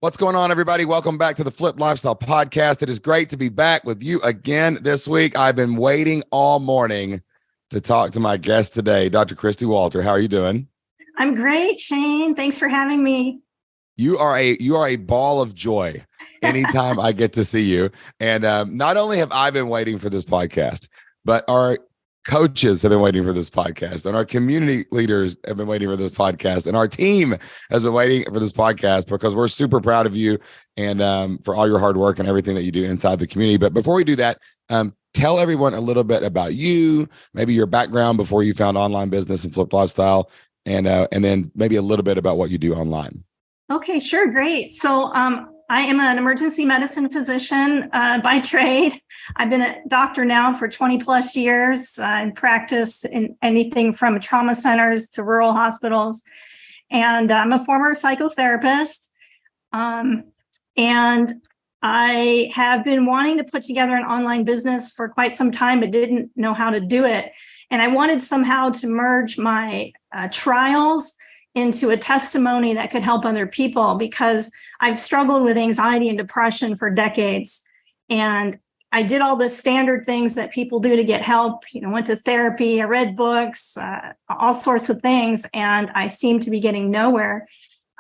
What's going on, everybody? Welcome back to the Flip Lifestyle Podcast. It is great to be back with you again this week. I've been waiting all morning to talk to my guest today, Dr. Christy Walter. How are you doing? I'm great, Shane. Thanks for having me. You are a ball of joy anytime I get to see you. And not only have I been waiting for this podcast, but our coaches have been waiting for this podcast, and our community leaders have been waiting for this podcast, and our team has been waiting for this podcast because we're super proud of you and for all your hard work and everything that you do inside the community. But before we do that, tell everyone a little bit about you, maybe your background before you found online business and Flip Lifestyle, and then maybe a little bit about what you do online. Okay, sure. Great. So I am an emergency medicine physician by trade. I've been a doctor now for 20 plus years. I practice in anything from trauma centers to rural hospitals. And I'm a former psychotherapist. And I have been wanting to put together an online business for quite some time, but didn't know how to do it. And I wanted somehow to merge my trials into a testimony that could help other people, because I've struggled with anxiety and depression for decades. And I did all the standard things that people do to get help, went to therapy, I read books, all sorts of things, and I seemed to be getting nowhere.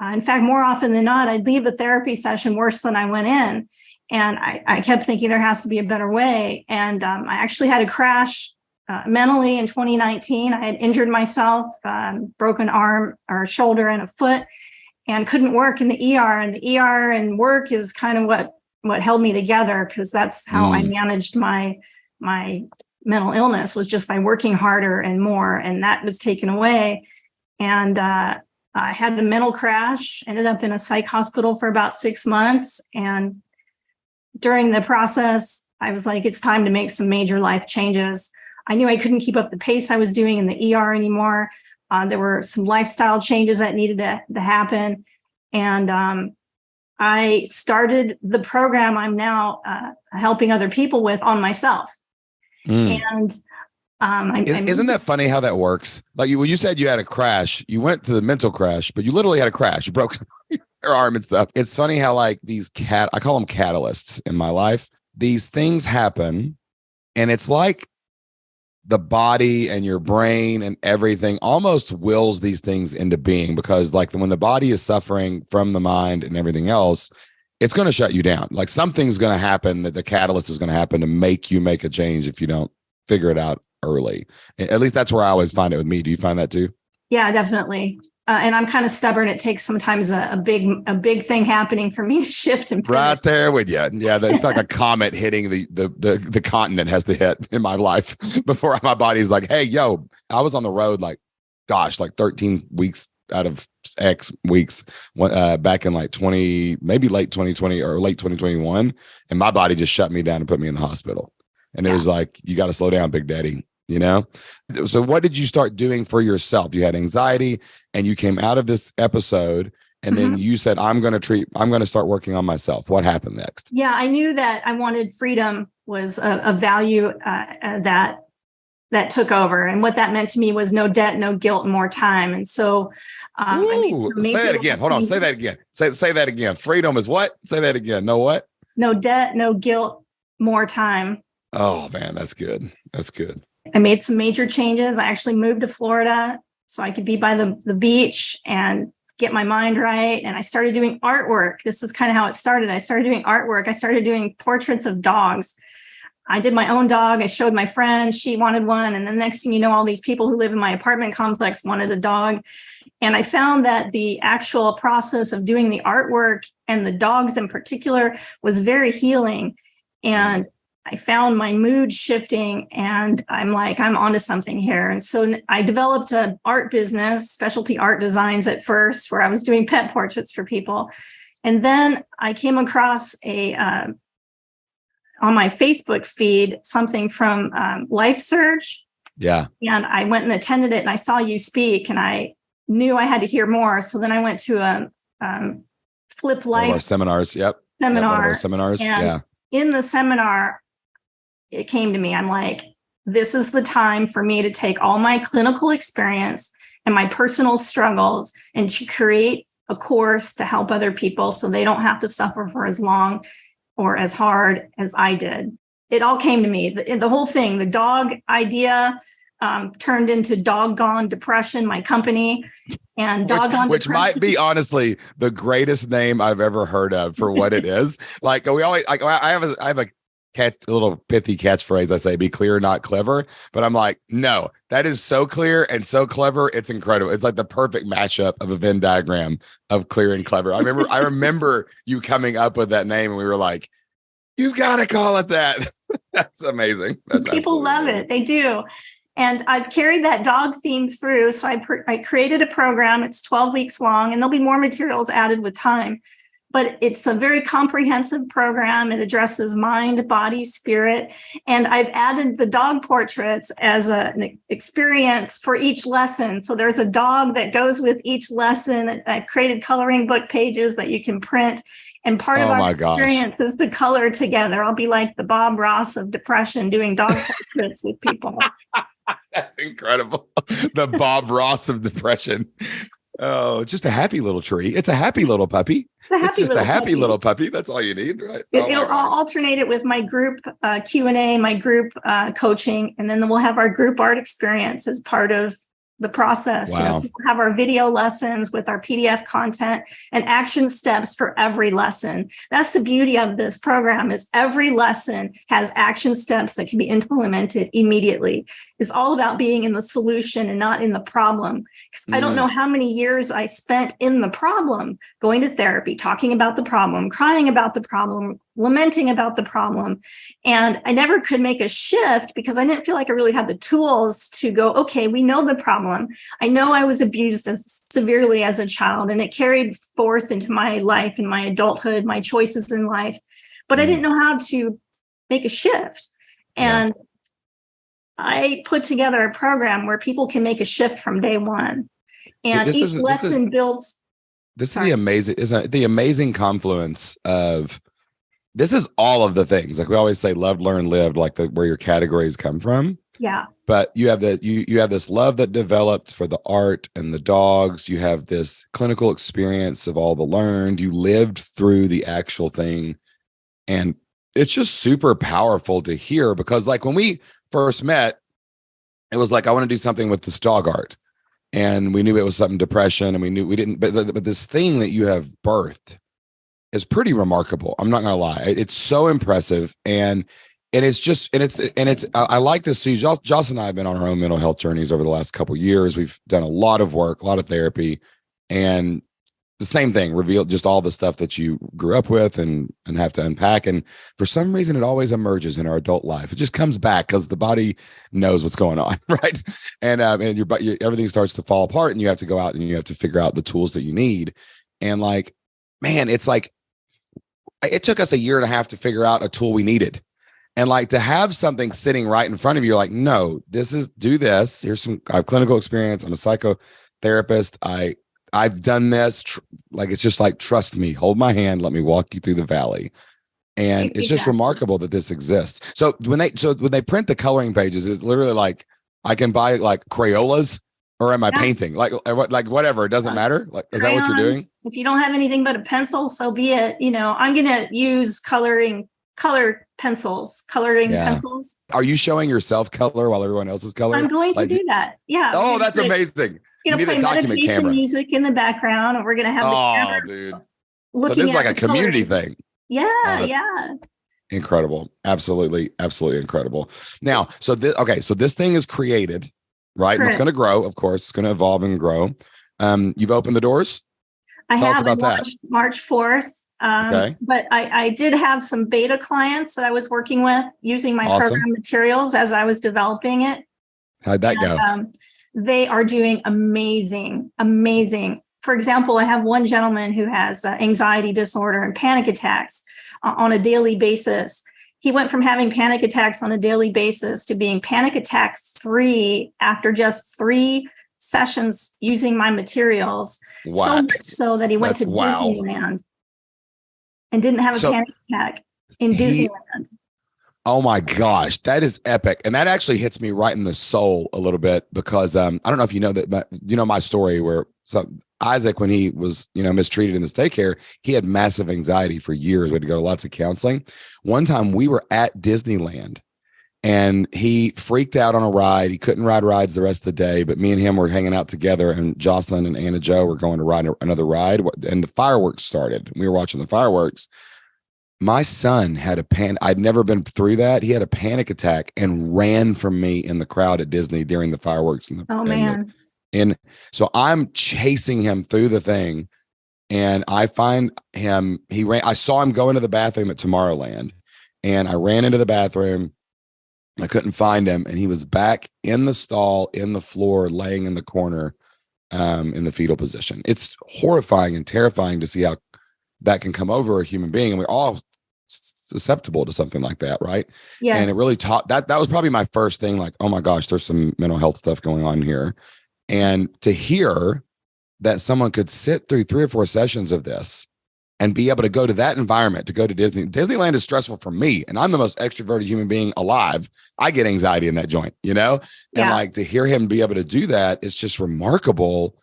In fact, more often than not, I'd leave a therapy session worse than I went in. And I kept thinking there has to be a better way. And I actually had a crash mentally in 2019. I had injured myself, broken arm or shoulder and a foot, and couldn't work in the ER. And the ER and work is kind of what held me together, because that's how I managed my mental illness, was just by working harder and more. And that was taken away. And I had a mental crash, ended up in a psych hospital for about 6 months. And during the process, I was like, it's time to make some major life changes. I knew I couldn't keep up the pace I was doing in the ER anymore. There were some lifestyle changes that needed to happen. And I started the program I'm now helping other people with on myself. And isn't that funny how that works? Like when you said you had a crash, you went to the mental crash, but you literally had a crash. You broke your arm and stuff. It's funny how like these I call them catalysts in my life. These things happen, and it's like the body and your brain and everything almost wills these things into being, because like when the body is suffering from the mind and everything else, it's going to shut you down. Like something's going to happen, that the catalyst is going to happen to make you make a change if you don't figure it out early. At least that's where I always find it with me. Do you find that too? Yeah, definitely. And I'm kind of stubborn. It takes sometimes a big thing happening for me to shift and pivot. Right there with you. Yeah, it's like a comet hitting the continent has to hit in my life before my body's like, hey, yo, I was on the road like 13 weeks out of X weeks back in like maybe late 2020 or late 2021, and my body just shut me down and put me in the hospital. And it was like, you got to slow down, Big Daddy. So what did you start doing for yourself? You had anxiety and you came out of this episode, and then you said, I'm going to start working on myself. What happened next? Yeah, I knew that I wanted freedom was a value that took over. And what that meant to me was no debt, no guilt, more time. And so say that again. Hold on. Say that again. Say that again. Freedom is what? Say that again. No what? No debt, no guilt, more time. Oh man, that's good. That's good. I made some major changes. I actually moved to Florida so I could be by the beach and get my mind right. And I started doing artwork. This is kind of how it started. I started doing artwork. I started doing portraits of dogs. I did my own dog. I showed my friend. She wanted one. And the next thing you know, all these people who live in my apartment complex wanted a dog. And I found that the actual process of doing the artwork and the dogs in particular was very healing. And I found my mood shifting, and I'm like, I'm onto something here. And so I developed an art business, specialty art designs at first, where I was doing pet portraits for people. And then I came across on my Facebook feed, something from Life Surge. Yeah. And I went and attended it, and I saw you speak, and I knew I had to hear more. So then I went to a Flip Life. One of our seminars. Yep. Seminar. One of our seminars. And in the seminar, it came to me. I'm like, this is the time for me to take all my clinical experience and my personal struggles and to create a course to help other people so they don't have to suffer for as long or as hard as I did. It all came to me. The whole thing, the dog idea turned into Doggone Depression, my company. And Doggone which might be honestly the greatest name I've ever heard of for what it is. Like we always, like I have a little pithy catchphrase. I say, "Be clear, not clever." But I'm like, no, that is so clear and so clever. It's incredible. It's like the perfect mashup of a Venn diagram of clear and clever. I remember you coming up with that name, and we were like, "You've got to call it that." That's amazing. People love it. They do. And I've carried that dog theme through. So I created a program. It's 12 weeks long, and there'll be more materials added with time. But it's a very comprehensive program. It addresses mind, body, spirit. And I've added the dog portraits as an experience for each lesson. So there's a dog that goes with each lesson. I've created coloring book pages that you can print. And part of our experience is to color together. I'll be like the Bob Ross of depression doing dog portraits with people. That's incredible. The Bob Ross of depression. Oh, just a happy little tree. It's a happy little puppy. It's just a happy little puppy. That's all you need, right? I'll alternate it with my group Q&A, my group coaching, and then we'll have our group art experience as part of the process. Wow. So we'll have our video lessons with our PDF content and action steps for every lesson. That's the beauty of this program, is every lesson has action steps that can be implemented immediately. It's all about being in the solution and not in the problem. Because I don't know how many years I spent in the problem, going to therapy, talking about the problem, crying about the problem, lamenting about the problem. And I never could make a shift because I didn't feel like I really had the tools to go, okay, we know the problem. I know I was abused severely as a child, and it carried forth into my life and my adulthood, my choices in life, but I didn't know how to make a shift. And I put together a program where people can make a shift from day one. And each lesson builds. This is the amazing confluence of, this is all of the things, like we always say, love, learn, live, like where your categories come from. Yeah. But you have you have this love that developed for the art and the dogs. You have this clinical experience of all the learned. You lived through the actual thing. And it's just super powerful to hear, because like when we first met, it was like, I want to do something with this dog art. And we knew it was something depression, and we knew we didn't, but this thing that you have birthed is pretty remarkable. I'm not gonna lie. It's so impressive. And I like this too. Joss and I have been on our own mental health journeys over the last couple of years. We've done a lot of work, a lot of therapy, and the same thing, revealed just all the stuff that you grew up with and have to unpack. And for some reason, it always emerges in our adult life. It just comes back because the body knows what's going on, right? And everything starts to fall apart, and you have to go out and you have to figure out the tools that you need. And like, man, it's like, it took us 1.5 years to figure out a tool we needed. And like, to have something sitting right in front of you, like, no, do this. I have clinical experience. I'm a psychotherapist. I've done this. Like, it's just like, trust me, hold my hand. Let me walk you through the valley. And it's just remarkable that this exists. So when they print the coloring pages, it's literally like, I can buy like Crayolas, or am I painting? Like whatever, it doesn't matter. Like, is that what you're doing? If you don't have anything but a pencil, so be it. I'm going to use coloring pencils. Are you showing yourself color while everyone else is coloring? I'm going to do that. Yeah. Oh, that's amazing. You play meditation music in the background, and we're going to have the camera. Dude. So this is like a community thing. Yeah. Incredible. Absolutely incredible. Now, so this thing is created, right? And it's going to grow, of course. It's going to evolve and grow. You've opened the doors? I have. Launched March 4th. But I did have some beta clients that I was working with using my program materials as I was developing it. How'd that go? They are doing amazing. For example, I have one gentleman who has anxiety disorder and panic attacks on a daily basis. He went from having panic attacks on a daily basis to being panic attack free after just 3 sessions using my materials. Wow. So much so that he went to Disneyland and didn't have a panic attack in Disneyland. Oh my gosh, that is epic. And that actually hits me right in the soul a little bit, because I don't know if you know that, but you know my story where So Isaac, when he was, mistreated in this daycare, he had massive anxiety for years. We had to go to lots of counseling. One time we were at Disneyland and he freaked out on a ride. He couldn't ride rides the rest of the day, but me and him were hanging out together, and Jocelyn and Anna Jo were going to ride another ride, and the fireworks started. We were watching the fireworks. My son had a panic. I'd never been through that. He had a panic attack and ran from me in the crowd at Disney during the fireworks. And so I'm chasing him through the thing, and I find him. I saw him go into the bathroom at Tomorrowland, and I ran into the bathroom. I couldn't find him, and he was back in the stall, in the floor, laying in the corner, in the fetal position. It's horrifying and terrifying to see how that can come over a human being, and we're all susceptible to something like that, right? Yes. And it really taught that was probably my first thing, like, oh my gosh, there's some mental health stuff going on here. And to hear that someone could sit through 3 or 4 sessions of this and be able to go to that environment, to go to Disneyland is stressful for me, and I'm the most extroverted human being alive. I get anxiety in that joint, and like to hear him be able to do that, it's just remarkable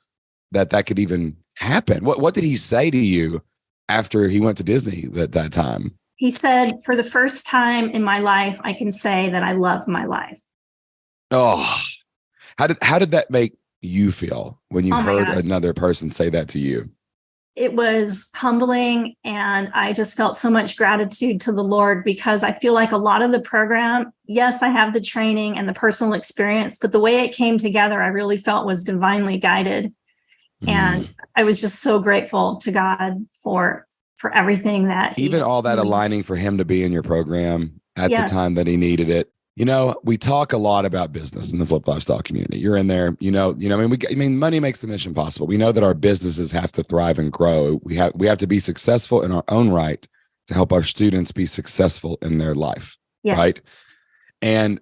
that could even happen. What did he say to you after he went to Disney that time? He said, for the first time in my life, I can say that I love my life. Oh, how did that make you feel when you heard another person say that to you? It was humbling, and I just felt so much gratitude to the Lord, because I feel like a lot of the program, yes, I have the training and the personal experience, but the way it came together, I really felt was divinely guided. And I was just so grateful to God for everything that even all that aligning for him to be in your program at the time that he needed it. We talk a lot about business in the Flip Lifestyle community. You're in there, money makes the mission possible. We know that our businesses have to thrive and grow. We have to be successful in our own right to help our students be successful in their life. Yes. Right.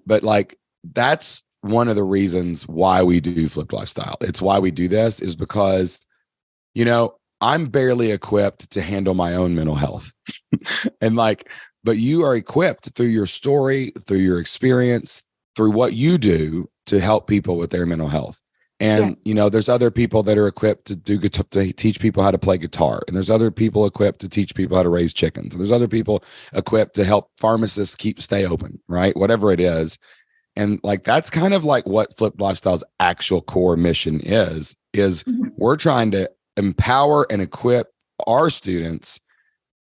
But that's one of the reasons why we do Flip Lifestyle. It's why we do this, is because, I'm barely equipped to handle my own mental health. But you are equipped through your story, through your experience, through what you do to help people with their mental health. And, there's other people that are equipped to teach people how to play guitar. And there's other people equipped to teach people how to raise chickens. And there's other people equipped to help pharmacists stay open, right? Whatever it is. And that's kind of what Flip Lifestyle's actual core mission is we're trying to empower and equip our students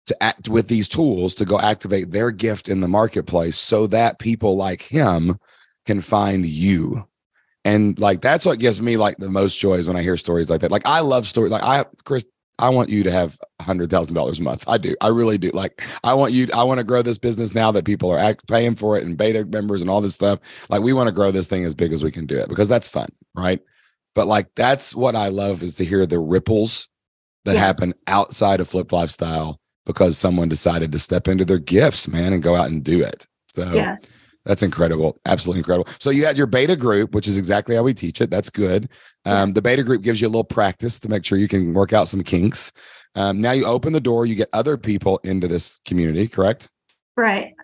to act with these tools to go activate their gift in the marketplace, so that people like him can find you. And that's what gives me the most joy, is when I hear stories like that. I love stories. Chris, I want you to have $100,000 a month. I do. I really do. I want to grow this business now that people are paying for it, and beta members and all this stuff. We want to grow this thing as big as we can do it, because that's fun. Right. But that's what I love, is to hear the ripples that happen outside of Flip Lifestyle, because someone decided to step into their gifts, man, and go out and do it. So that's incredible. Absolutely incredible. So you had your beta group, which is exactly how we teach it. That's good. The beta group gives you a little practice to make sure you can work out some kinks. Now you open the door, you get other people into this community, correct? Right.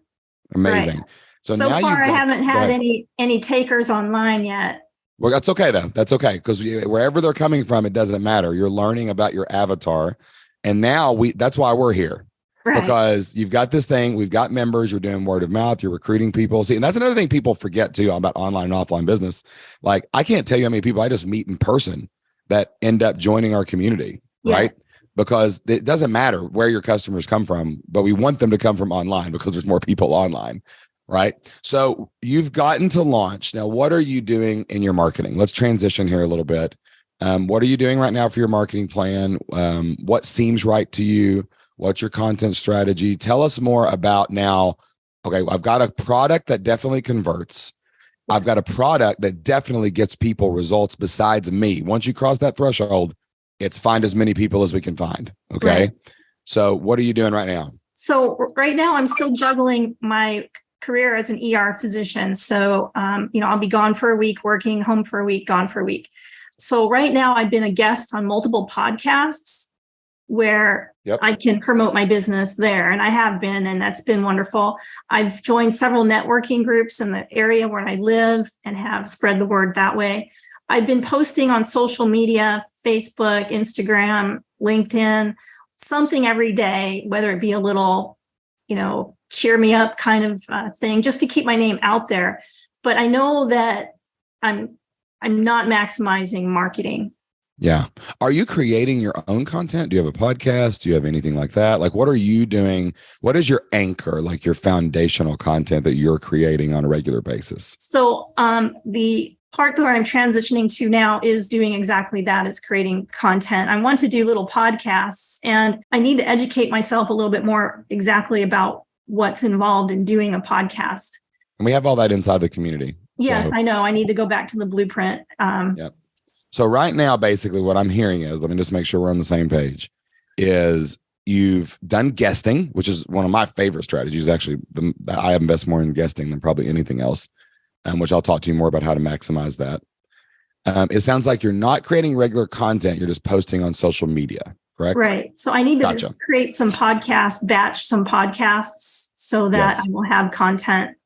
Amazing. Right. So now far, I haven't had any takers online yet. Well, that's okay though. That's okay, because wherever they're coming from, it doesn't matter. You're learning about your avatar. And now that's why we're here, because you've got this thing. We've got members. You're doing word of mouth. You're recruiting people. See, and that's another thing people forget too about online and offline business. I can't tell you how many people I just meet in person that end up joining our community, right? Because it doesn't matter where your customers come from, but we want them to come from online, because there's more people online, right? So you've gotten to launch. Now, what are you doing in your marketing? Let's transition here a little bit. What are you doing right now for your marketing plan? What seems right to you? What's your content strategy? Tell us more about now. Okay, I've got a product that definitely converts. Yes. I've got a product that definitely gets people results besides me. Once you cross that threshold, it's find as many people as we can find. Okay. Right. So what are you doing right now? So right now I'm still juggling my career as an ER physician. So, I'll be gone for a week, working, home for a week, gone for a week. So right now I've been a guest on multiple podcasts where I can promote my business there. And I have been, and that's been wonderful. I've joined several networking groups in the area where I live and have spread the word that way. I've been posting on social media, Facebook, Instagram, LinkedIn, something every day, whether it be a little, cheer me up kind of thing, just to keep my name out there. But I know that I'm not maximizing marketing. Yeah. Are you creating your own content? Do you have a podcast? Do you have anything like that? Like, what are you doing? What is your anchor, like your foundational content that you're creating on a regular basis? So the part that I'm transitioning to now is doing exactly that, is creating content. I want to do little podcasts, and I need to educate myself a little bit more exactly about what's involved in doing a podcast. And we have all that inside the community. Yes, I know. I need to go back to the blueprint. Yep. So right now, basically what I'm hearing is, let me just make sure we're on the same page, is you've done guesting, which is one of my favorite strategies. Actually, I invest more in guesting than probably anything else, which I'll talk to you more about how to maximize that. It sounds like you're not creating regular content. You're just posting on social media, correct? Right. So I need to just create some podcasts, batch some podcasts so that I will have content.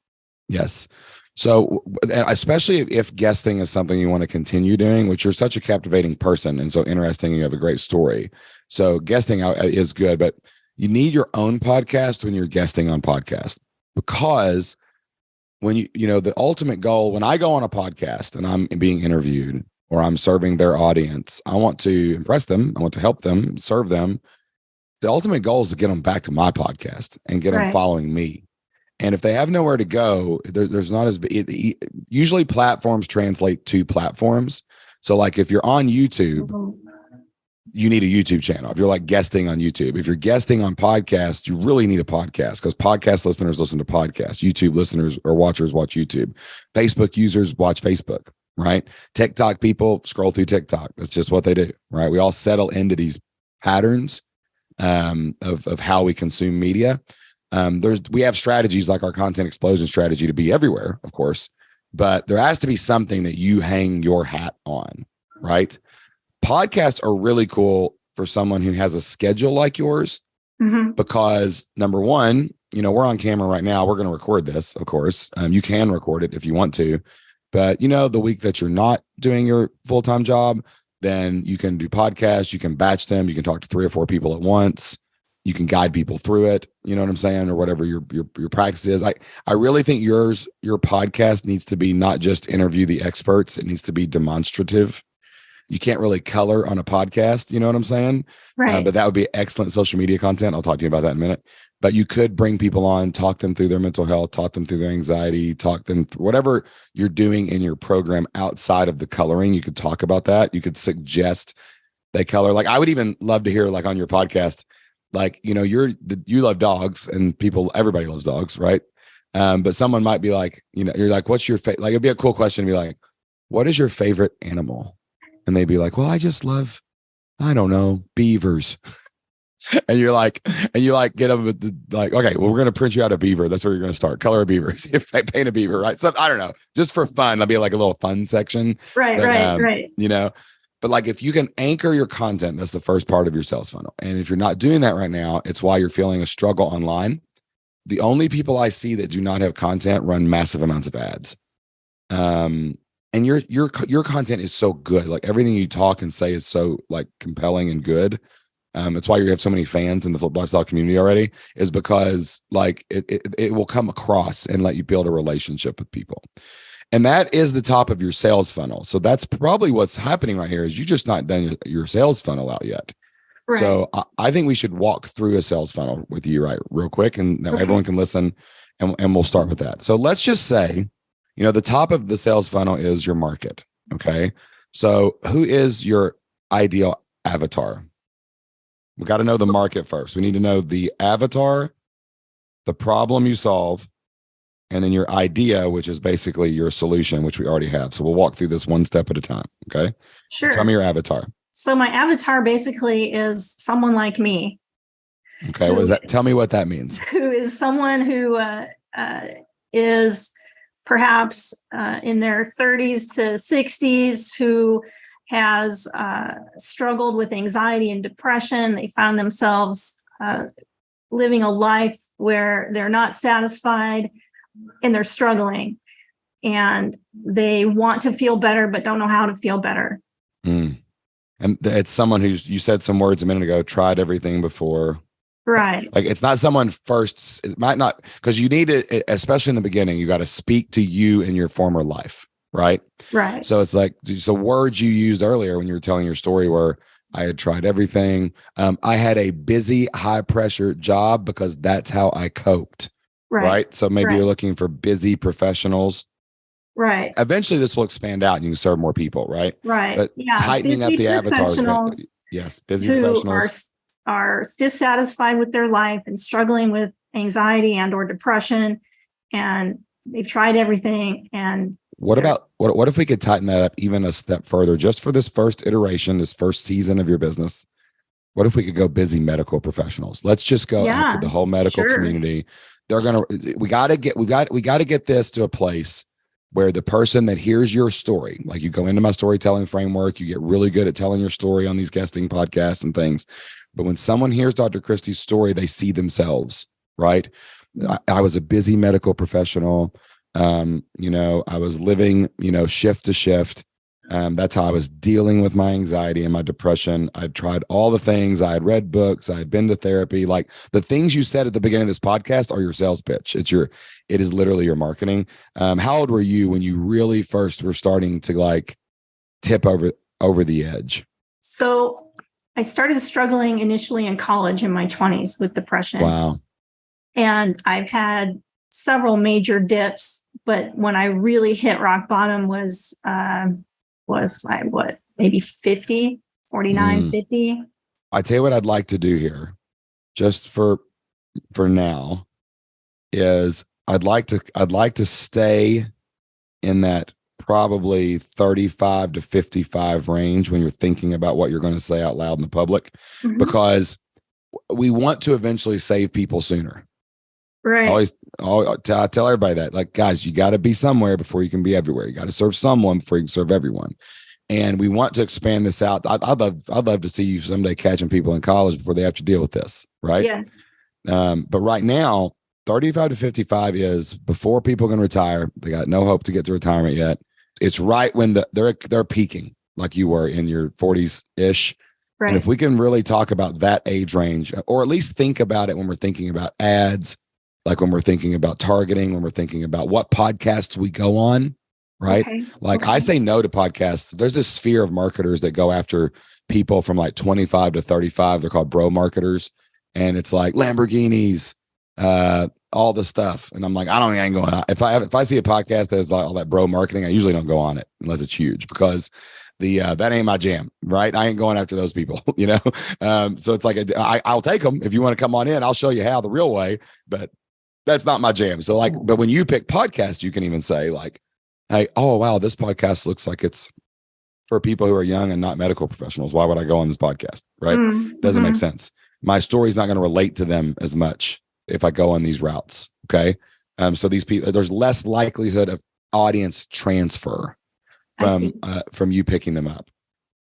Yes. So especially if guesting is something you want to continue doing, which you're such a captivating person and so interesting, you have a great story. So guesting is good, but you need your own podcast when you're guesting on podcast, because when the ultimate goal, when I go on a podcast and I'm being interviewed or I'm serving their audience, I want to impress them. I want to help them, serve them. The ultimate goal is to get them back to my podcast and get them following me. And if they have nowhere to go, there's not as usually platforms translate to platforms. So like if you're on YouTube, you need a YouTube channel. If you're like guesting on YouTube, if you're guesting on podcasts, you really need a podcast, because podcast listeners listen to podcasts. YouTube listeners or watchers watch YouTube. Facebook users watch Facebook, right? TikTok people scroll through TikTok. That's just what they do, right? We all settle into these patterns of how we consume media. We have strategies like our content explosion strategy to be everywhere, of course, but there has to be something that you hang your hat on, right? Podcasts are really cool for someone who has a schedule like yours, because number one, we're on camera right now. We're going to record this, of course. You can record it if you want to, but the week that you're not doing your full-time job, then you can do podcasts, you can batch them, you can talk to 3 or 4 people at once. You can guide people through it, you know what I'm saying, or whatever your practice is. I really think your podcast needs to be not just interview the experts. It needs to be demonstrative. You can't really color on a podcast, you know what I'm saying? Right. But that would be excellent social media content. I'll talk to you about that in a minute. But you could bring people on, talk them through their mental health, talk them through their anxiety, talk them through whatever you're doing in your program outside of the coloring. You could talk about that. You could suggest they color. Like I would even love to hear, like on your podcast, like, you love dogs, and everybody loves dogs, right? But someone might be like, you're like, what's your favorite? Like, it'd be a cool question to be like, what is your favorite animal? And they'd be like, well, I just love, I don't know, beavers. And you get them like, okay, well, we're going to print you out a beaver. That's where you're going to start. Color a beaver. Paint a beaver, right? So I don't know, just for fun. That'll be like a little fun section. Right, right. But like if you can anchor your content, that's the first part of your sales funnel. And if you're not doing that right now, it's why you're feeling a struggle online. The only people I see that do not have content run massive amounts of ads. And your content is so good. Like everything you talk and say is so like compelling and good. It's why you have so many fans in the lifestyle community already, is because like it will come across and let you build a relationship with people. And that is the top of your sales funnel. So that's probably what's happening right here, is you just not done your sales funnel out yet. Right. So I think we should walk through a sales funnel with you real quick, and everyone can listen, and we'll start with that. So let's just say, the top of the sales funnel is your market. Okay. So who is your ideal avatar? We got to know the market first. We need to know the avatar, the problem you solve, and then your idea, which is basically your solution, which we already have. So we'll walk through this one step at a time. Okay. Sure. So tell me your avatar. So my avatar basically is someone like me. Okay. What is that? Tell me what that means. Who is someone who is perhaps in their 30s to 60s, who has struggled with anxiety and depression. They found themselves living a life where they're not satisfied and they're struggling. and they want to feel better, but don't know how to feel better. Mm. And it's someone who's, you said some words a minute ago, tried everything before. Right. Like it's not someone first, it might not, because you need to, especially in the beginning, you got to speak to you in your former life. Right. Right. So it's like, so words you used earlier when you were telling your story where I had tried everything. I had a busy, high pressure job because that's how I coped. Right. So maybe you're looking for busy professionals. Right. Eventually this will expand out and you can serve more people. Right. Right. But tightening up the avatars. Yes. Busy who professionals are dissatisfied with their life and struggling with anxiety and or depression. And they've tried everything. And what if we could tighten that up even a step further, just for this first iteration, this first season of your business? What if we could go busy medical professionals? Let's just go after the whole medical community. We got to get this to a place where the person that hears your story, like you go into my storytelling framework, you get really good at telling your story on these guesting podcasts and things. But when someone hears Dr. Christy's story, they see themselves, right? I was a busy medical professional. I was living, shift to shift. That's how I was dealing with my anxiety and my depression. I'd tried all the things. I had read books. I had been to therapy. Like the things you said at the beginning of this podcast are your sales pitch. It is literally your marketing. How old were you when you really first were starting to like tip over the edge? So I started struggling initially in college in my 20s with depression. Wow. And I've had several major dips, but when I really hit rock bottom was maybe 50, 49, 50. I tell you what I'd like to do here, just for now, is I'd like to stay in that probably 35 to 55 range when you're thinking about what you're going to say out loud in the public, because we want to eventually save people sooner. Right. I tell everybody that, like, guys, you got to be somewhere before you can be everywhere. You got to serve someone before you can serve everyone. And we want to expand this out. I'd love to see you someday catching people in college before they have to deal with this. Right. Yes. But right now, 35 to 55 is before people can retire. They got no hope to get to retirement yet. It's right when they're peaking, like you were in your 40s ish. Right. And if we can really talk about that age range, or at least think about it when we're thinking about ads, like when we're thinking about targeting, when we're thinking about what podcasts we go on, right? Okay. I say no to podcasts. There's this sphere of marketers that go after people from like 25 to 35. They're called bro marketers. And it's like Lamborghinis, all the stuff. And I'm like, I ain't going on. If I see a podcast that has like all that bro marketing, I usually don't go on it unless it's huge, because that ain't my jam, right? I ain't going after those people, So it's like, I'll take them. If you want to come on in, I'll show you how the real way, but that's not my jam. So but when you pick podcasts, you can even say like, hey, oh, wow, this podcast looks like it's for people who are young and not medical professionals. Why would I go on this podcast? Right. Doesn't make sense. My story's not going to relate to them as much if I go on these routes. Okay. So these people, there's less likelihood of audience transfer from you picking them up.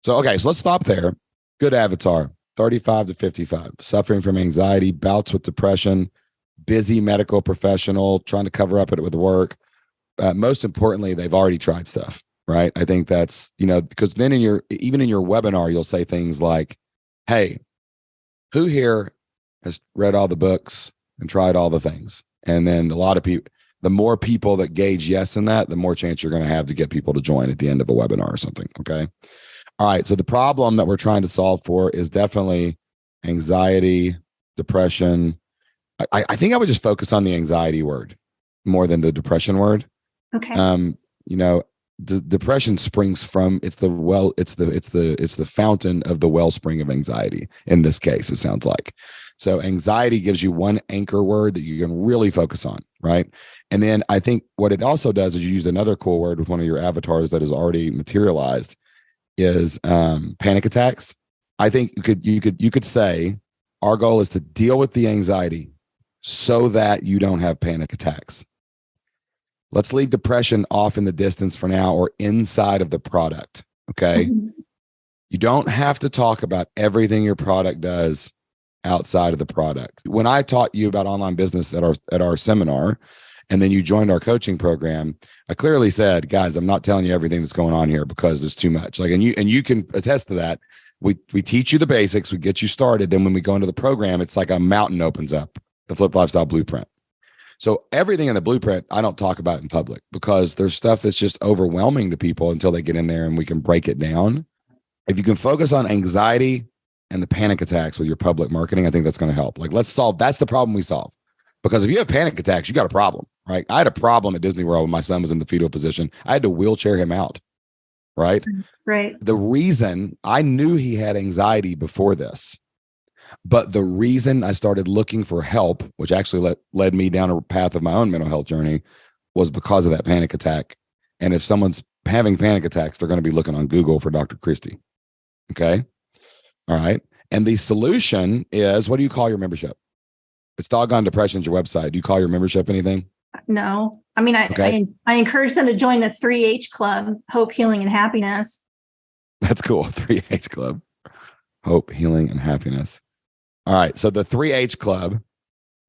So, okay. So let's stop there. Good avatar, 35 to 55, suffering from anxiety, bouts with depression, busy medical professional, trying to cover up it with work. Most importantly, they've already tried stuff, right? I think that's, because then even in your webinar, you'll say things like, hey, who here has read all the books and tried all the things? And then a lot of people, the more people that gauge yes in that, the more chance you're going to have to get people to join at the end of a webinar or something. Okay. All right. So the problem that we're trying to solve for is definitely anxiety, depression. I think I would just focus on the anxiety word more than the depression word. Okay. Depression springs from it's the fountain of the wellspring of anxiety. In this case, it sounds like. So anxiety gives you one anchor word that you can really focus on, right? And then I think what it also does is you used another cool word with one of your avatars that is already materialized is panic attacks. I think you could say our goal is to deal with the anxiety so that you don't have panic attacks. Let's leave depression off in the distance for now, or inside of the product. Okay. You don't have to talk about everything your product does outside of the product. When I taught you about online business at our seminar, and then you joined our coaching program, I clearly said, guys, I'm not telling you everything that's going on here because there's too much. Like, and you can attest to that. We teach you the basics, we get you started. Then when we go into the program, it's like a mountain opens up, the Flipped Lifestyle Blueprint. So everything in the blueprint, I don't talk about in public because there's stuff that's just overwhelming to people until they get in there and we can break it down. If you can focus on anxiety and the panic attacks with your public marketing, I think that's going to help. Like, that's the problem we solve. Because if you have panic attacks, you got a problem, right? I had a problem at Disney World when my son was in the fetal position. I had to wheelchair him out, right? Right. The reason I knew he had anxiety before this, but the reason I started looking for help, which actually led me down a path of my own mental health journey, was because of that panic attack. And if someone's having panic attacks, they're going to be looking on Google for Dr. Christy. Okay. All right. And the solution is, what do you call your membership? It's Doggone Depression's your website. Do you call your membership anything? No. I mean, I encourage them to join the 3H Club, Hope, Healing, and Happiness. That's cool. 3H Club, Hope, Healing, and Happiness. All right. So the 3H Club,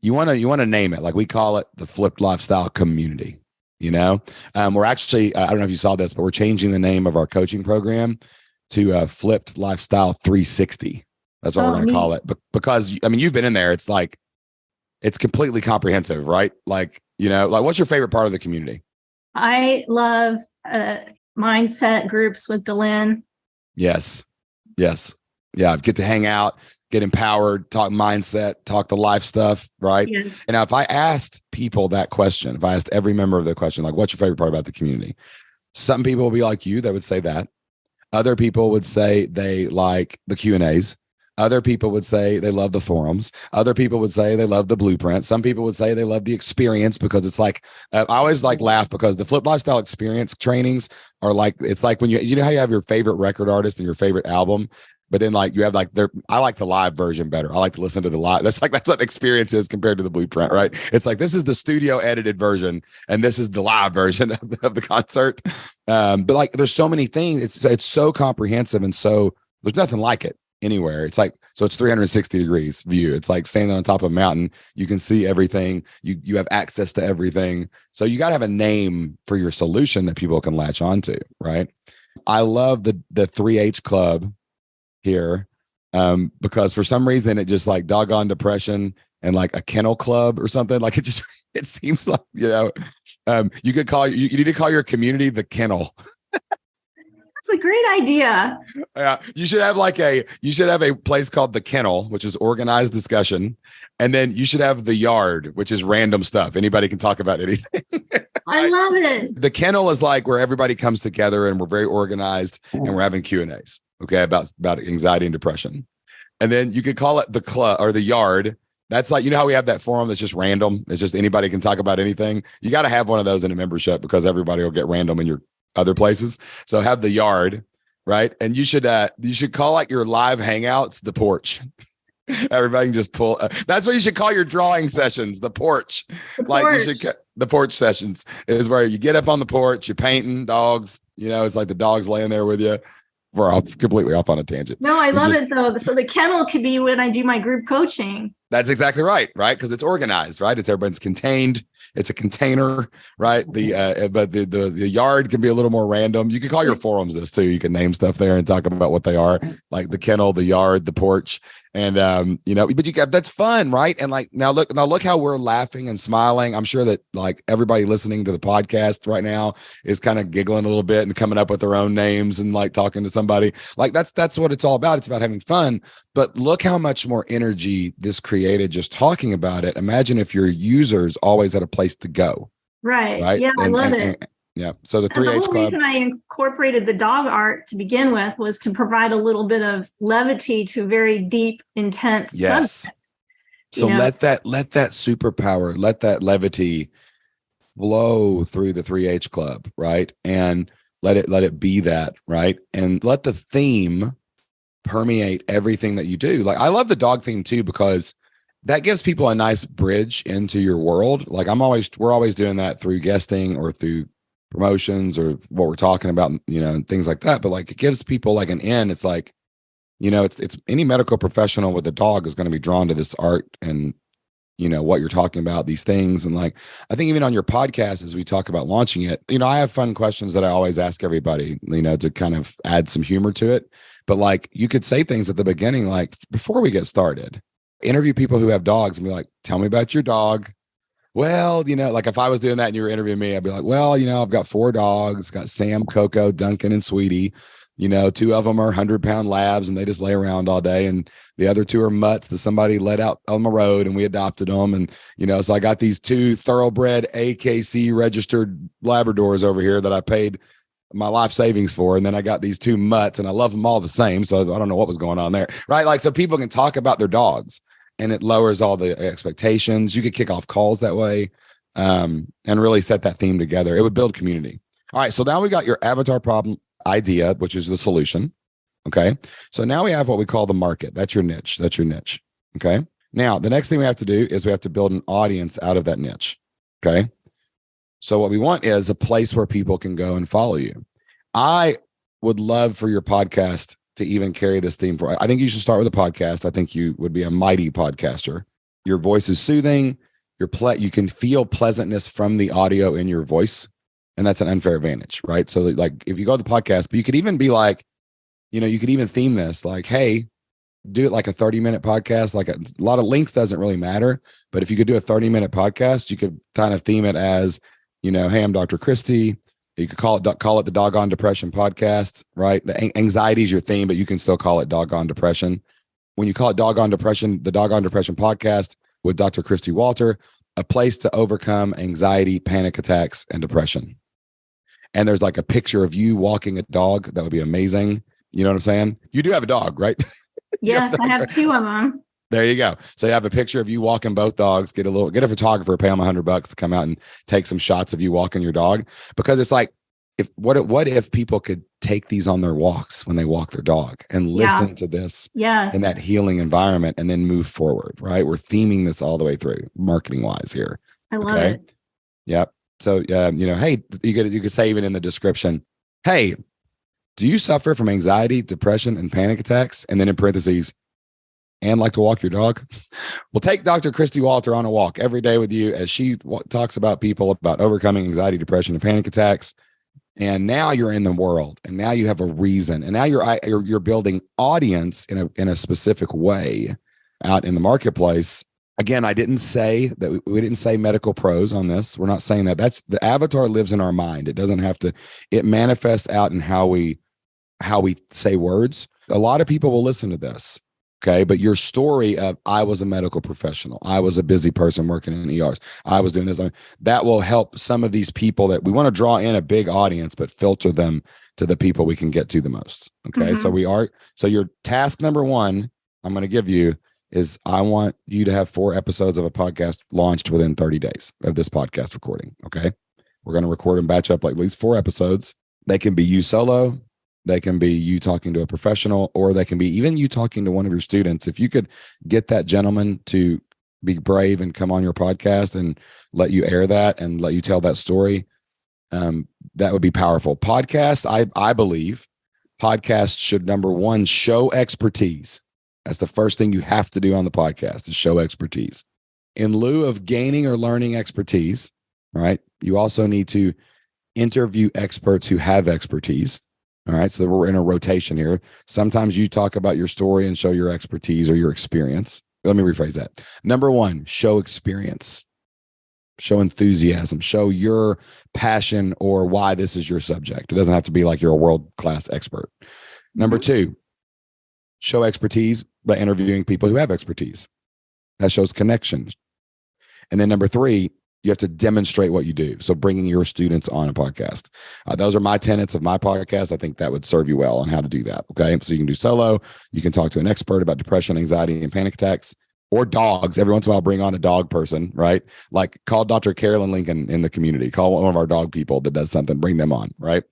you want to name it. Like, we call it the Flipped Lifestyle Community. We're actually, I don't know if you saw this, but we're changing the name of our coaching program to Flipped Lifestyle 360. That's what we're going to call it. But because, I mean, you've been in there. It's like, it's completely comprehensive, right? Like, what's your favorite part of the community? I love mindset groups with Dylan. Yes. Yeah. Get to hang out, get empowered, talk mindset, talk the life stuff, right? Yes. And now if I asked people that question, if I asked every member of the question, like, what's your favorite part about the community? Some people will be like you, they would say that. Other people would say they like the Q&As. Other people would say they love the forums. Other people would say they love the blueprint. Some people would say they love the experience because it's like, I always laugh because the Flip Lifestyle experience trainings are like, it's like when you know how you have your favorite record artist and your favorite album, but then you have I like the live version better. I like to listen to the live. That's what experience is compared to the blueprint, right? It's like, this is the studio edited version and this is the live version of the concert. But there's so many things. It's so comprehensive. And so there's nothing like it anywhere. It's like, so it's 360 degrees view. It's like standing on top of a mountain. You can see everything. You have access to everything. So you got to have a name for your solution that people can latch onto, right? I love the 3H Club here because for some reason it just like Doggone Depression and like a kennel club or something. Like, it seems like, you could call, you need to call your community the kennel. That's a great idea. Yeah, you should have a place called the Kennel, which is organized discussion, and then you should have the Yard, which is random stuff. Anybody can talk about anything. I love it. The Kennel is like where everybody comes together and we're very organized and we're having Q&As, okay, about anxiety and depression. And then you could call it the club or the Yard. That's like, how we have that forum that's just random. It's just anybody can talk about anything. You got to have one of those in a membership because everybody will get random in your other places. So have the Yard, right? And you should call like your live hangouts the porch. Everybody can just pull. That's what you should call your drawing sessions, the porch. The porch sessions is where you get up on the porch, you're painting dogs. It's like the dog's laying there with you. We're completely off on a tangent. No, I love it though. So the kennel could be when I do my group coaching. That's exactly right? Because it's organized, right? Everybody's contained. It's a container, right? But the Yard can be a little more random. You can call your forums this too. You can name stuff there and talk about what they are, like the kennel, the Yard, the porch, and but that's fun, right? And now look how we're laughing and smiling. I'm sure that like everybody listening to the podcast right now is kind of giggling a little bit and coming up with their own names and like talking to somebody. Like that's what it's all about. It's about having fun. But look how much more energy this created just talking about it. Imagine if your users always had a place to go. Right? Yeah, I love it. Yeah. So the 3H Club. The whole reason I incorporated the dog art to begin with was to provide a little bit of levity to a very deep, intense subject. So let that superpower, let that levity flow through the 3H Club, right? And let it be that, right? And let the theme permeate everything that you do. Like, I love the dog theme too, because that gives people a nice bridge into your world. Like we're always doing that through guesting or through promotions or what we're talking about, and things like that. But like, it gives people like an in. It's like, it's any medical professional with a dog is going to be drawn to this art and, what you're talking about, these things. And like, I think even on your podcast, as we talk about launching it, I have fun questions that I always ask everybody, to kind of add some humor to it. But like, you could say things at the beginning, like before we get started, interview people who have dogs and be like, tell me about your dog. Well, like if I was doing that and you were interviewing me, I'd be like, well, I've got 4 dogs, got Sam, Coco, Duncan, and Sweetie. 2 of them are 100-pound labs and they just lay around all day. And the other 2 are mutts that somebody let out on the road and we adopted them. And, so I got these 2 thoroughbred AKC registered Labradors over here that I paid my life savings for. And then I got these 2 mutts and I love them all the same. So I don't know what was going on there. Right. Like, so people can talk about their dogs and it lowers all the expectations. You could kick off calls that way and really set that theme together. It would build community. All right. So now we got your avatar problem idea, which is the solution. Okay. So now we have what we call the market. That's your niche. Okay. Now, the next thing we have to do is we have to build an audience out of that niche. Okay. So what we want is a place where people can go and follow you. I would love for your podcast to even carry this theme for. I think you should start with a podcast. I think you would be a mighty podcaster. Your voice is soothing. You can feel pleasantness from the audio in your voice. And that's an unfair advantage, right? So like if you go to the podcast, but you could even be like, you could even theme this like, hey, do it like a 30-minute podcast. Like a lot of length doesn't really matter. But if you could do a 30-minute podcast, you could kind of theme it as, hey, I'm Dr. Christy. You could call it the Doggone Depression podcast, right? The anxiety is your theme, but you can still call it Doggone Depression. When you call it Doggone Depression, the Doggone Depression podcast with Dr. Christy Walter, a place to overcome anxiety, panic attacks, and depression. And there's like a picture of you walking a dog. That would be amazing. You know what I'm saying? You do have a dog, right? Yes, I have 2 of them. There you go. So you have a picture of you walking both dogs. Get a photographer, pay them $100 to come out and take some shots of you walking your dog. Because it's like, what if people could take these on their walks when they walk their dog and listen to this in that healing environment and then move forward, right? We're theming this all the way through marketing wise here. I love it. Yep. So, hey, you could say even in the description, hey, do you suffer from anxiety, depression, and panic attacks? And then in parentheses, and like to walk your dog? We'll take Dr. Christy Walter on a walk every day with you as she talks about people about overcoming anxiety, depression, and panic attacks. And now you're in the world, and now you have a reason, and now you're building audience in a specific way out in the marketplace. Again, I didn't say that we didn't say medical pros on this. We're not saying that. That's the avatar lives in our mind. It doesn't have to. It manifests out in how we say words. A lot of people will listen to this. Okay. But your story of I was a medical professional, I was a busy person working in ERs, I was doing this, that will help some of these people that we want to draw in a big audience, but filter them to the people we can get to the most. Okay. Mm-hmm. So your task number 1 I'm going to give you is I want you to have 4 episodes of a podcast launched within 30 days of this podcast recording. Okay. We're going to record and batch up like at least 4 episodes. They can be you solo. They can be you talking to a professional, or they can be even you talking to one of your students. If you could get that gentleman to be brave and come on your podcast and let you air that and let you tell that story, that would be powerful. Podcast, I believe podcasts should, number 1, show expertise. That's the first thing you have to do on the podcast is show expertise. In lieu of gaining or learning expertise, right, you also need to interview experts who have expertise. All right. So we're in a rotation here. Sometimes you talk about your story and show your expertise or your experience. Let me rephrase that. Number 1, show experience, show enthusiasm, show your passion or why this is your subject. It doesn't have to be like you're a world-class expert. Number 2, show expertise by interviewing people who have expertise. That shows connection. And then number 3, you have to demonstrate what you do. So bringing your students on a podcast. Those are my tenets of my podcast. I think that would serve you well on how to do that. Okay. So you can do solo. You can talk to an expert about depression, anxiety, and panic attacks, or dogs. Every once in a while, bring on a dog person, right? Like call Dr. Carolyn Lincoln in the community. Call one of our dog people that does something. Bring them on, right?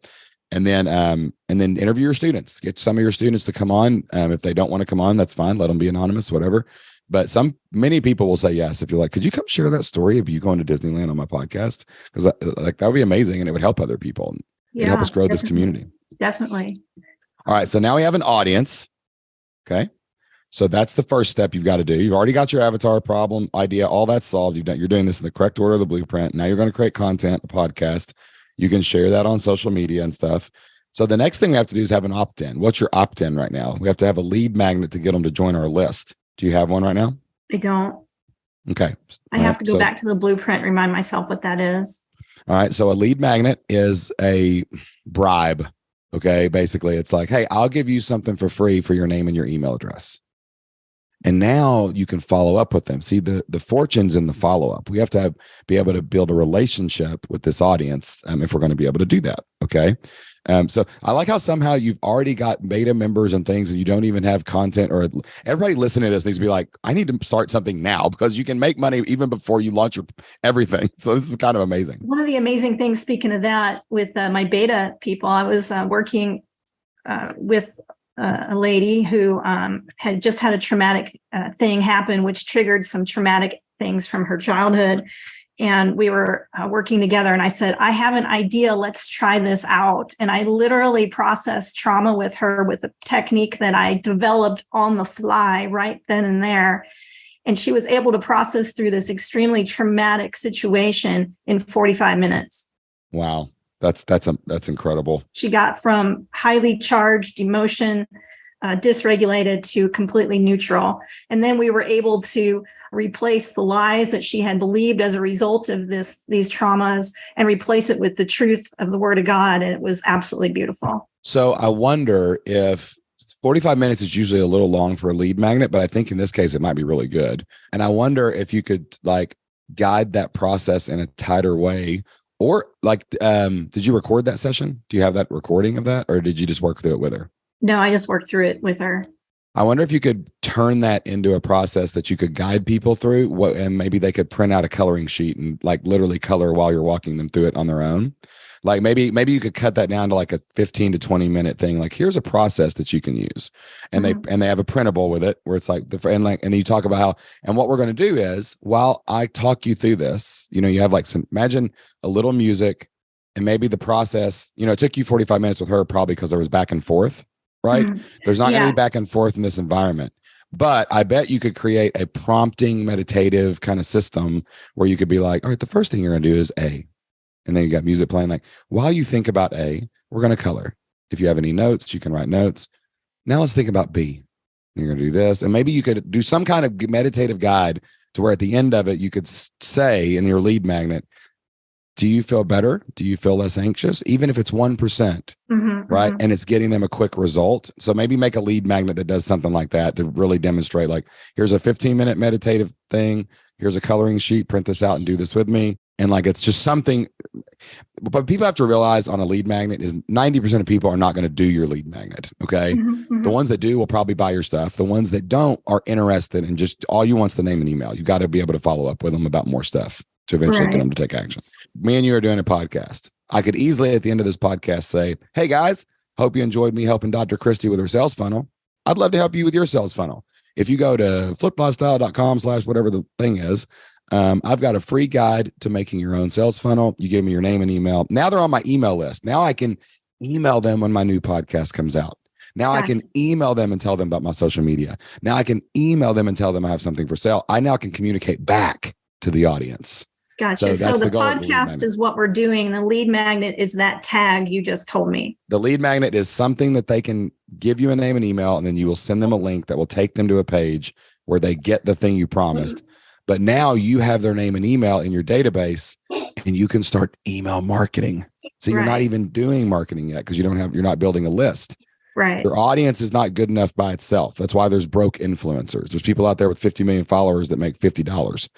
And then interview your students. Get some of your students to come on. If they don't want to come on, that's fine. Let them be anonymous, whatever. But many people will say yes if you're like, could you come share that story of you going to Disneyland on my podcast? Because like that would be amazing, and it would help other people. It'd help us grow this community. Definitely. All right. So now we have an audience. Okay. So that's the first step you've got to do. You've already got your avatar problem idea, all that's solved. You're doing this in the correct order of the blueprint. Now you're going to create content, a podcast. You can share that on social media and stuff. So the next thing we have to do is have an opt-in. What's your opt-in right now? We have to have a lead magnet to get them to join our list. Do you have one right now? I don't. Okay. I have to go back to the blueprint, remind myself what that is. All right. So a lead magnet is a bribe. Okay. Basically, it's like, hey, I'll give you something for free for your name and your email address. And now you can follow up with them. See, the fortune's in the follow-up. We have to be able to build a relationship with this audience if we're going to be able to do that. Okay. So I like how somehow you've already got beta members and things and you don't even have content, or everybody listening to this needs to be like, I need to start something now, because you can make money even before you launch your everything. So this is kind of amazing. One of the amazing things, speaking of that, with my beta people, I was working with a lady who had just had a traumatic thing happen, which triggered some traumatic things from her childhood. And we were working together, and I said, I have an idea. Let's try this out. And I literally processed trauma with her with a technique that I developed on the fly right then and there. And she was able to process through this extremely traumatic situation in 45 minutes. Wow. That's incredible. She got from highly charged emotion, dysregulated, to completely neutral. And then we were able to replace the lies that she had believed as a result of these traumas and replace it with the truth of the Word of God. And it was absolutely beautiful. So I wonder if 45 minutes is usually a little long for a lead magnet, but I think in this case, it might be really good. And I wonder if you could guide that process in a tighter way. Or did you record that session? Do you have that recording of that? Or did you just work through it with her? No, I just worked through it with her. I wonder if you could turn that into a process that you could guide people through, and maybe they could print out a coloring sheet and literally color while you're walking them through it on their own. Maybe you could cut that down to a 15 to 20 minute thing. Here's a process that you can use, and they have a printable with it where it's and then you talk about how, and what we're going to do is, while I talk you through this, you have imagine a little music, and maybe the process, it took you 45 minutes with her probably because there was back and forth, right? Mm-hmm. There's not going to be back and forth in this environment. But I bet you could create a prompting meditative kind of system where you could be like, all right, the first thing you're going to do is A. And then you got music playing. While you think about A, we're going to color. If you have any notes, you can write notes. Now let's think about B. You're going to do this. And maybe you could do some kind of meditative guide to where at the end of it, you could say in your lead magnet, do you feel better? Do you feel less anxious? Even if it's 1%, right? Mm-hmm. And it's getting them a quick result. So maybe make a lead magnet that does something like that to really demonstrate, here's a 15-minute meditative thing. Here's a coloring sheet. Print this out and do this with me. And it's just something, but people have to realize on a lead magnet is 90% of people are not going to do your lead magnet. Okay. Mm-hmm. The ones that do will probably buy your stuff. The ones that don't are interested in just all you want's the name and email. You got to be able to follow up with them about more stuff to eventually get them to take action. Me and you are doing a podcast. I could easily at the end of this podcast say, hey guys, hope you enjoyed me helping Dr. Christy with her sales funnel. I'd love to help you with your sales funnel. If you go to fliplifestyle.com/whatever the thing is, I've got a free guide to making your own sales funnel. You give me your name and email. Now they're on my email list. Now I can email them when my new podcast comes out. Now I can email them and tell them about my social media. Now I can email them and tell them I have something for sale. I now can communicate back to the audience. Gotcha. So the podcast is what we're doing. The lead magnet is that tag you just told me. The lead magnet is something that they can give you a name and email, and then you will send them a link that will take them to a page where they get the thing you promised. Mm-hmm. But now you have their name and email in your database, and you can start email marketing. So you're not even doing marketing yet because you're not building a list. Right. Your audience is not good enough by itself. That's why there's broke influencers. There's people out there with 50 million followers that make $50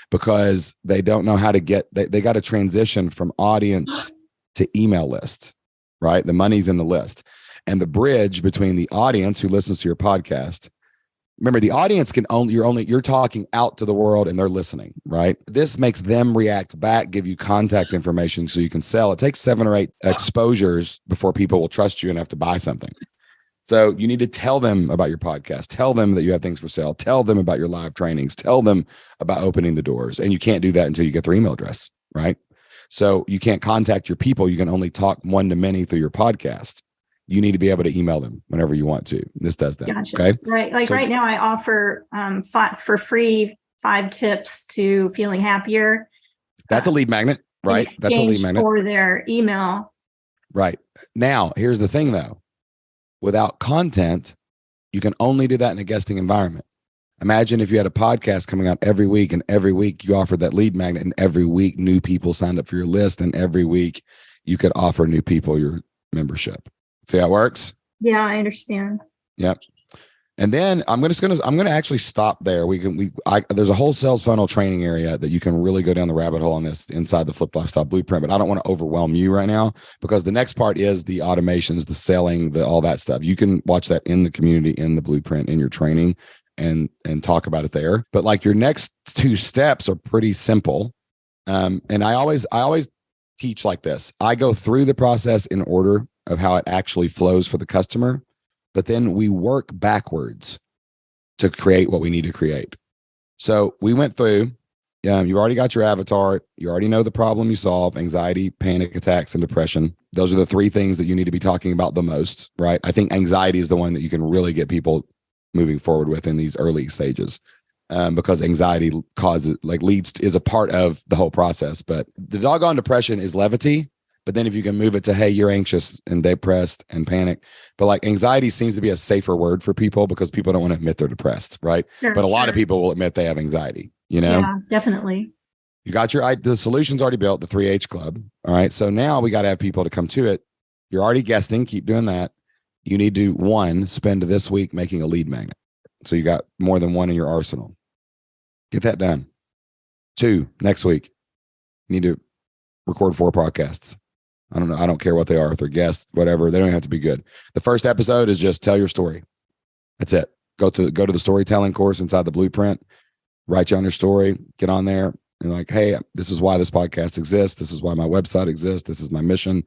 because they don't know how to they got to transition from audience to email list, right? The money's in the list. And the bridge between the audience who listens to your podcast. Remember, the audience you're talking out to the world and they're listening, right? This makes them react back, give you contact information so you can sell. It takes 7 or 8 exposures before people will trust you enough to buy something. So you need to tell them about your podcast, tell them that you have things for sale, tell them about your live trainings, tell them about opening the doors. And you can't do that until you get their email address, right? So you can't contact your people. You can only talk one to many through your podcast. you need to be able to email them whenever you want to. This does that. Gotcha. Okay. Right. Like right now I offer for free 5 tips to feeling happier. That's a lead magnet, right? That's a lead magnet for their email. Right. Now, here's the thing though. Without content, you can only do that in a guesting environment. Imagine if you had a podcast coming out every week, and every week you offered that lead magnet, and every week new people signed up for your list, and every week you could offer new people your membership. See how it works? Yeah, I understand. Yep. And then I'm going to actually stop there. There's a whole sales funnel training area that you can really go down the rabbit hole on this inside the Flip Lifestyle Blueprint, but I don't want to overwhelm you right now, because the next part is the automations, the selling, all that stuff. You can watch that in the community, in the blueprint, in your training, and talk about it there. But like your next 2 steps are pretty simple. And I always teach like this. I go through the process in order of how it actually flows for the customer, but then we work backwards to create what we need to create. So we went through, you've already got your avatar. You already know the problem you solve: anxiety, panic attacks, and depression. Those are the 3 things that you need to be talking about the most, right? I think anxiety is the one that you can really get people moving forward with in these early stages, because anxiety is a part of the whole process. But the doggone depression is levity. But then if you can move it to, hey, you're anxious and depressed and panic. But like anxiety seems to be a safer word for people, because people don't want to admit they're depressed, right? Sure, but a lot of people will admit they have anxiety, Yeah, definitely. You got the solution's already built, the 3H Club. All right. So now we got to have people to come to it. You're already guesting. Keep doing that. You need to, 1, spend this week making a lead magnet. So you got more than 1 in your arsenal. Get that done. 2, next week, you need to record 4 podcasts. I don't know. I don't care what they are. If they're guests, whatever, they don't have to be good. The first episode is just tell your story. That's it. Go to the storytelling course inside the blueprint, write you on your story, get on there and like, hey, this is why this podcast exists. This is why my website exists. This is my mission.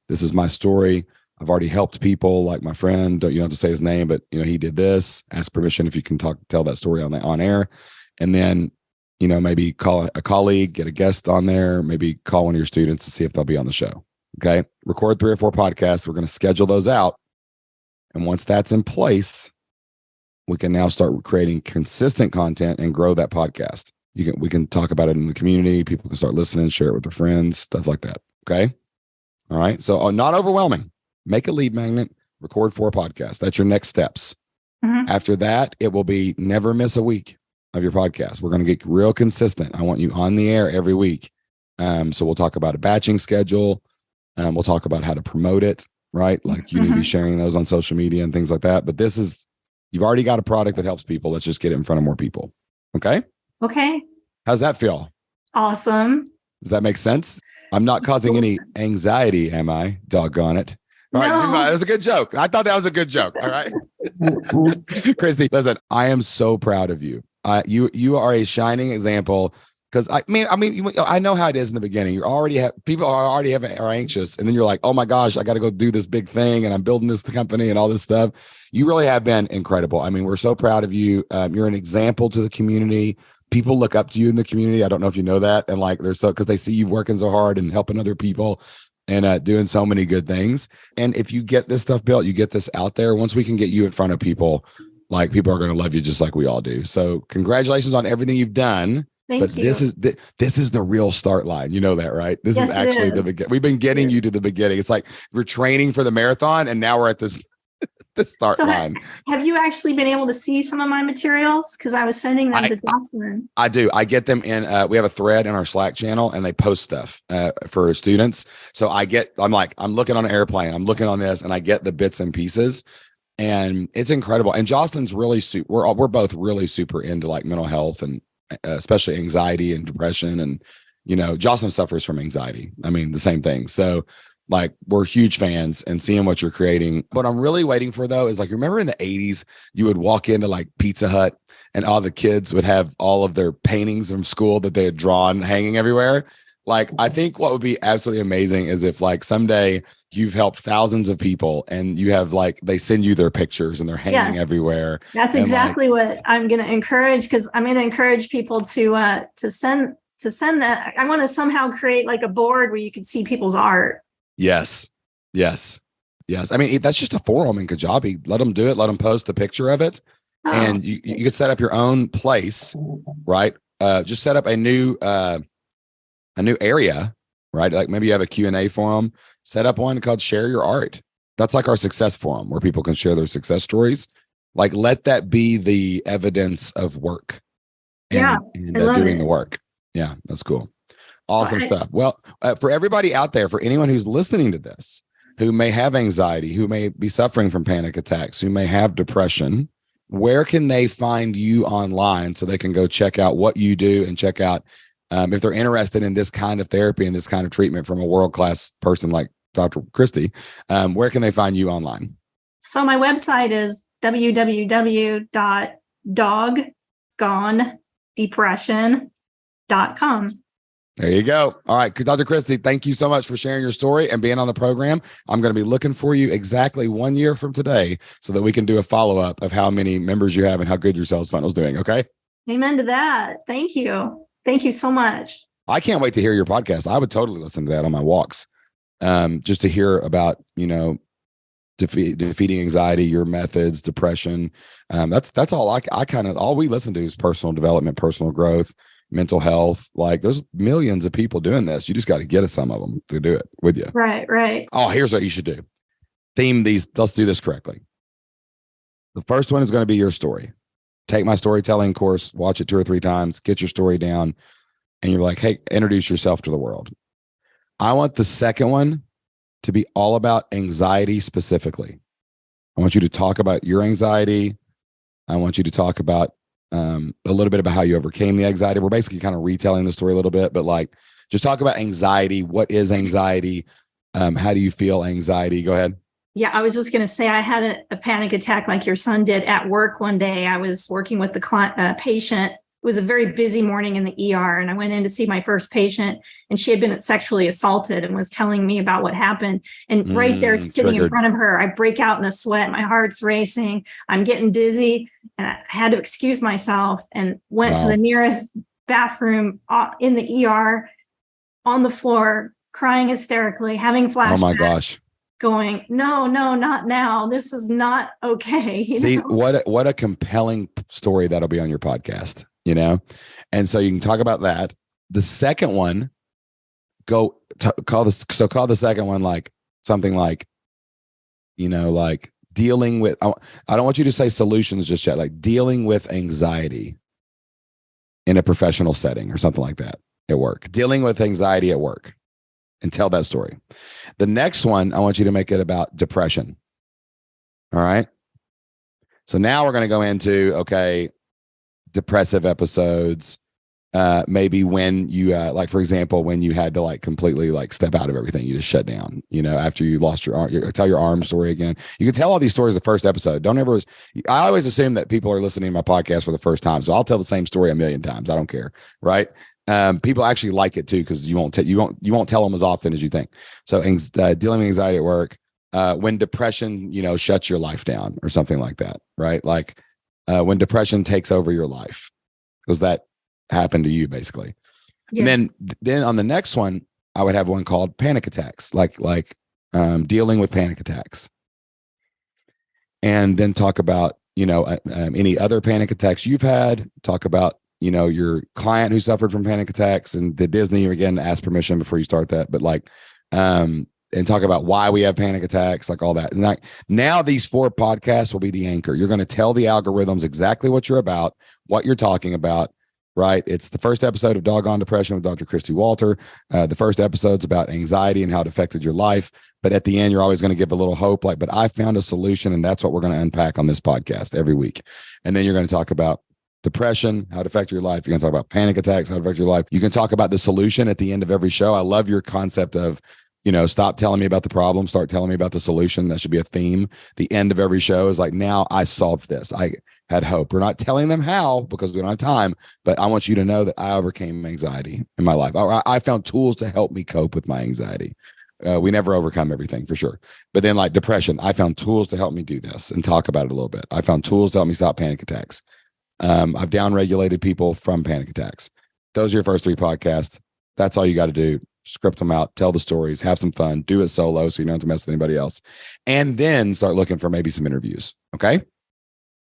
This is my story. I've already helped people, like my friend. You don't have to say his name, but he did this. Ask permission if you can tell that story on air. And then, maybe call a colleague, get a guest on there, maybe call one of your students to see if they'll be on the show. Okay. Record 3 or 4 podcasts. We're going to schedule those out. And once that's in place, we can now start creating consistent content and grow that podcast. We can talk about it in the community. People can start listening, share it with their friends, stuff like that. Okay. All right. So not overwhelming. Make a lead magnet, record 4 podcasts. That's your next steps. Mm-hmm. After that, it will be never miss a week of your podcast. We're going to get real consistent. I want you on the air every week. So we'll talk about a batching schedule. We'll talk about how to promote it, right? Like you need to be sharing those on social media and things like that. But you've already got a product that helps people. Let's just get it in front of more people. Okay. Okay. How's that feel? Awesome. Does that make sense? I'm not causing any anxiety, am I? Doggone it. All right. So that was a good joke. I thought that was a good joke. All right. Christy, listen, I am so proud of you. You are a shining example. Because I know how it is in the beginning. People are anxious, and then you're like, oh my gosh, I got to go do this big thing, and I'm building this company and all this stuff. You really have been incredible. I mean, we're so proud of you. You're an example to the community. People look up to you in the community. I don't know if you know that, and like because they see you working so hard and helping other people and doing so many good things. And if you get this stuff built, you get this out there. Once we can get you in front of people, like people are going to love you just like we all do. So congratulations on everything you've done. Thank you. This is the real start line. You know that, right? This is actually the beginning. We've been getting you to the beginning. It's like we're training for the marathon, and now we're at the start line. Have you actually been able to see some of my materials? Because I was sending them to Jocelyn. I do. I get them in. We have a thread in our Slack channel, and they post stuff for students. So I'm looking on an airplane. I'm looking on this, and I get the bits and pieces. And it's incredible. And Jocelyn's really we're both really super into like mental health and especially anxiety and depression. And, Jocelyn suffers from anxiety. I mean, the same thing. So like we're huge fans and seeing what you're creating. What I'm really waiting for though, is like, remember in the 80s, you would walk into like Pizza Hut and all the kids would have all of their paintings from school that they had drawn hanging everywhere. Like, I think what would be absolutely amazing is if like someday you've helped thousands of people and you have like, they send you their pictures and they're hanging everywhere. That's exactly what I'm going to encourage. Cause I'm going to encourage people to send that. I want to somehow create like a board where you can see people's art. Yes. Yes. I mean, that's just a forum in Kajabi. Let them do it. Let them post the picture of it. Oh. And you could set up your own place, right? Just set up a new area, right? Like maybe you have a Q&A forum, set up one called Share Your Art. That's like our success forum where people can share their success stories. Like, let that be the evidence of work and doing the work. Yeah, that's cool. Awesome stuff. Well, for everybody out there, for anyone who's listening to this, who may have anxiety, who may be suffering from panic attacks, who may have depression, where can they find you online so they can go check out what you do and check out if they're interested in this kind of therapy and this kind of treatment from a world-class person like Dr. Christy, where can they find you online? So my website is www.doggonedepression.com. There you go. All right. Dr. Christy, thank you so much for sharing your story and being on the program. I'm going to be looking for you exactly 1 year from today so that we can do a follow-up of how many members you have and how good your sales funnel is doing. Okay. Amen to that. Thank you. Thank you so much. I can't wait to hear your podcast. I would totally listen to that on my walks. Just to hear about, defeating anxiety, your methods, depression. That's all all we listen to is personal development, personal growth, mental health. Like, there's millions of people doing this. You just got to get some of them to do it with you. Right. Oh, here's what you should do. Theme these. Let's do this correctly. The first one is going to be your story. Take my storytelling course, watch it 2 or 3 times, get your story down, and you're like, hey, introduce yourself to the world. I want the second one to be all about anxiety specifically. I want you to talk about your anxiety. I want you to talk about a little bit about how you overcame the anxiety. We're basically kind of retelling the story a little bit, but like, just talk about anxiety. What is anxiety? How do you feel anxiety? Go ahead. Yeah, I was just going to say, I had a panic attack like your son did at work one day. I was working with the patient. It was a very busy morning in the ER, and I went in to see my first patient, and she had been sexually assaulted and was telling me about what happened. And right there, sitting in front of her, I break out in a sweat. My heart's racing. I'm getting dizzy, and I had to excuse myself and went to the nearest bathroom in the ER, on the floor, crying hysterically, having flashbacks. Oh my gosh. Going, no, not now. This is not okay. See, what a compelling story that'll be on your podcast, And so you can talk about that. The second one, call the second one like something like, like dealing with, I don't want you to say solutions just yet, like dealing with anxiety in a professional setting or something like that at work, dealing with anxiety at work. And tell that story. The next one, I want you to make it about depression. All right. So now we're going to go into, depressive episodes. Maybe when you, like, for example, when you had to like completely like step out of everything, you just shut down, after you lost your arm, tell your arm story again. You can tell all these stories the first episode. I always assume that people are listening to my podcast for the first time. So I'll tell the same story 1,000,000 times. I don't care. Right. People actually like it too, because you won't tell them as often as you think. So dealing with anxiety at work, when depression, shuts your life down or something like that, right? Like when depression takes over your life, because that happened to you basically. Yes. And then on the next one, I would have one called panic attacks, like dealing with panic attacks, and then talk about any other panic attacks you've had. Talk about your client who suffered from panic attacks, and the Disney, again, ask permission before you start that, but and talk about why we have panic attacks, like all that. And now these 4 podcasts will be the anchor. You're going to tell the algorithms exactly what you're about, what you're talking about, right? It's the first episode of Doggone Depression with Dr. Christy Walter. The first episode's about anxiety and how it affected your life. But at the end, you're always going to give a little hope, but I found a solution, and that's what we're going to unpack on this podcast every week. And then you're going to talk about depression, how it affected your life. You're going to talk about panic attacks, how it affected your life. You can talk about the solution at the end of every show. I love your concept of, stop telling me about the problem, start telling me about the solution. That should be a theme. The end of every show is like, now I solved this. I had hope. We're not telling them how because we don't have time, but I want you to know that I overcame anxiety in my life. I found tools to help me cope with my anxiety. We never overcome everything for sure. But then like depression, I found tools to help me do this and talk about it a little bit. I found tools to help me stop panic attacks. I've downregulated people from panic attacks. Those are your first 3 podcasts. That's all you got to do. script them out, tell the stories, have some fun, do it solo so you don't have to mess with anybody else, and then start looking for maybe some interviews. Okay.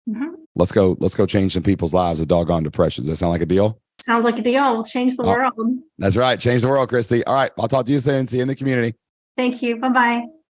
Mm-hmm. Let's go change some people's lives with doggone depression. Does that sound like a deal? Sounds like a deal. We'll change the world. That's right. Change the world, Christy. All right. I'll talk to you soon. See you in the community. Thank you. Bye-bye.